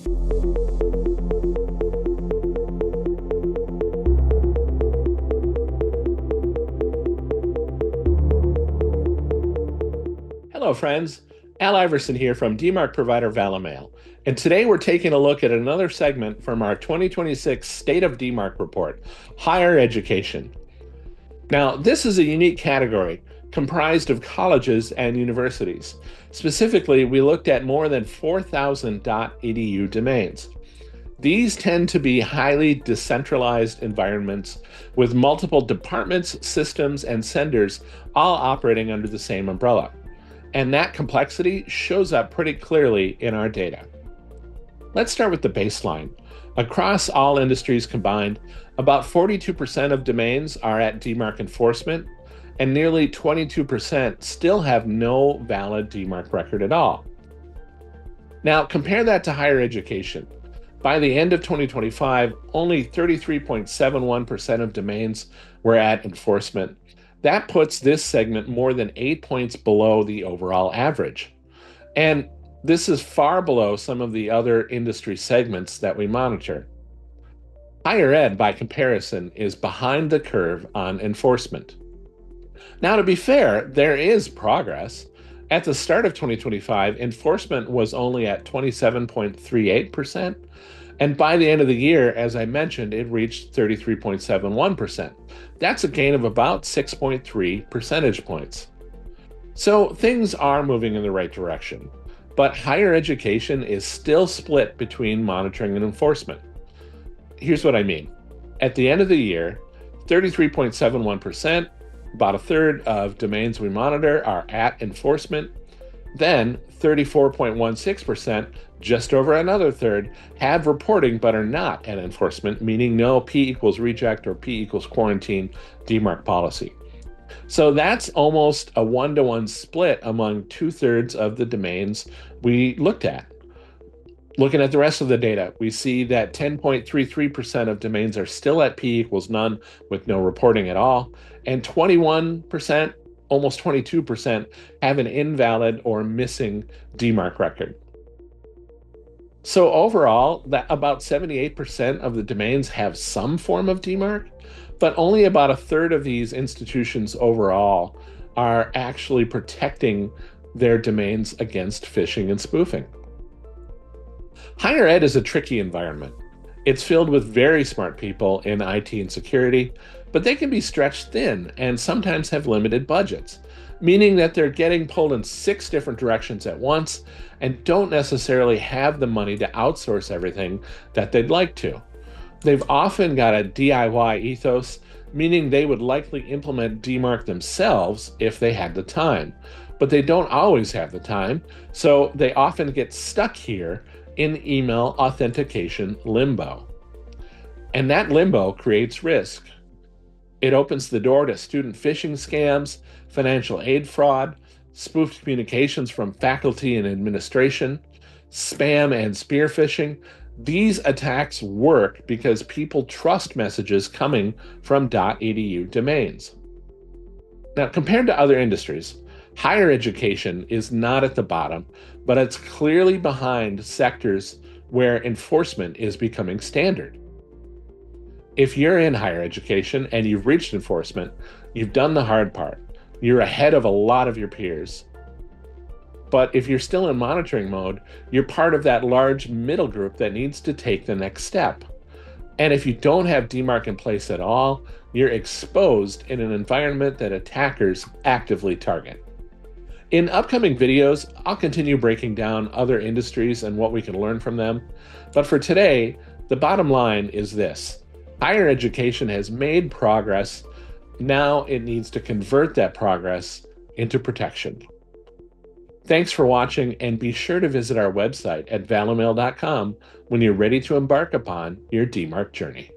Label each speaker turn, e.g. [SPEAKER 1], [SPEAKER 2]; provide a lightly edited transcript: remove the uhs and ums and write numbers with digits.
[SPEAKER 1] Hello, friends. Al Iverson here from DMARC provider Valimail. And today we're taking a look at another segment from our 2026 State of DMARC report, Higher Education. Now, this is a unique category comprised of colleges and universities. Specifically, we looked at more than 4,000 .edu domains. These tend to be highly decentralized environments with multiple departments, systems, and senders all operating under the same umbrella. And that complexity shows up pretty clearly in our data. Let's start with the baseline. Across all industries combined, about 42% of domains are at DMARC enforcement, and nearly 22% still have no valid DMARC record at all. Now, compare that to higher education. By the end of 2025, only 33.71% of domains were at enforcement. That puts this segment more than 8 points below the overall average. And this is far below some of the other industry segments that we monitor. Higher ed, by comparison, is behind the curve on enforcement. Now, to be fair, there is progress. At the start of 2025, enforcement was only at 27.38%. And by the end of the year, as I mentioned, it reached 33.71%. That's a gain of about 6.3 percentage points. So things are moving in the right direction, but higher education is still split between monitoring and enforcement. Here's what I mean. At the end of the year, 33.71%, about a third of domains we monitor are at enforcement. Then 34.16%, just over another third, have reporting but are not at enforcement, meaning no P equals reject or P equals quarantine DMARC policy. So that's almost a one-to-one split among 2/3 of the domains we looked at. Looking at the rest of the data, we see that 10.33% of domains are still at P equals none with no reporting at all, and 21%, almost 22%, have an invalid or missing DMARC record. So overall, that about 78% of the domains have some form of DMARC, but only about a third of these institutions overall are actually protecting their domains against phishing and spoofing. Higher ed is a tricky environment. It's filled with very smart people in IT and security, but they can be stretched thin and sometimes have limited budgets, meaning that they're getting pulled in 6 different directions at once and don't necessarily have the money to outsource everything that they'd like to. They've often got a DIY ethos, meaning they would likely implement DMARC themselves if they had the time, but they don't always have the time, so they often get stuck here in email authentication limbo. And that limbo creates risk. It opens the door to student phishing scams, financial aid fraud, spoofed communications from faculty and administration, spam and spear phishing. These attacks work because people trust messages coming from .edu domains. Now, compared to other industries, higher education is not at the bottom, but it's clearly behind sectors where enforcement is becoming standard. If you're in higher education and you've reached enforcement, you've done the hard part. You're ahead of a lot of your peers. But if you're still in monitoring mode, you're part of that large middle group that needs to take the next step. And if you don't have DMARC in place at all, you're exposed in an environment that attackers actively target. In upcoming videos, I'll continue breaking down other industries and what we can learn from them. But for today, the bottom line is this. Higher education has made progress. Now it needs to convert that progress into protection. Thanks for watching, and be sure to visit our website at valimail.com when you're ready to embark upon your DMARC journey.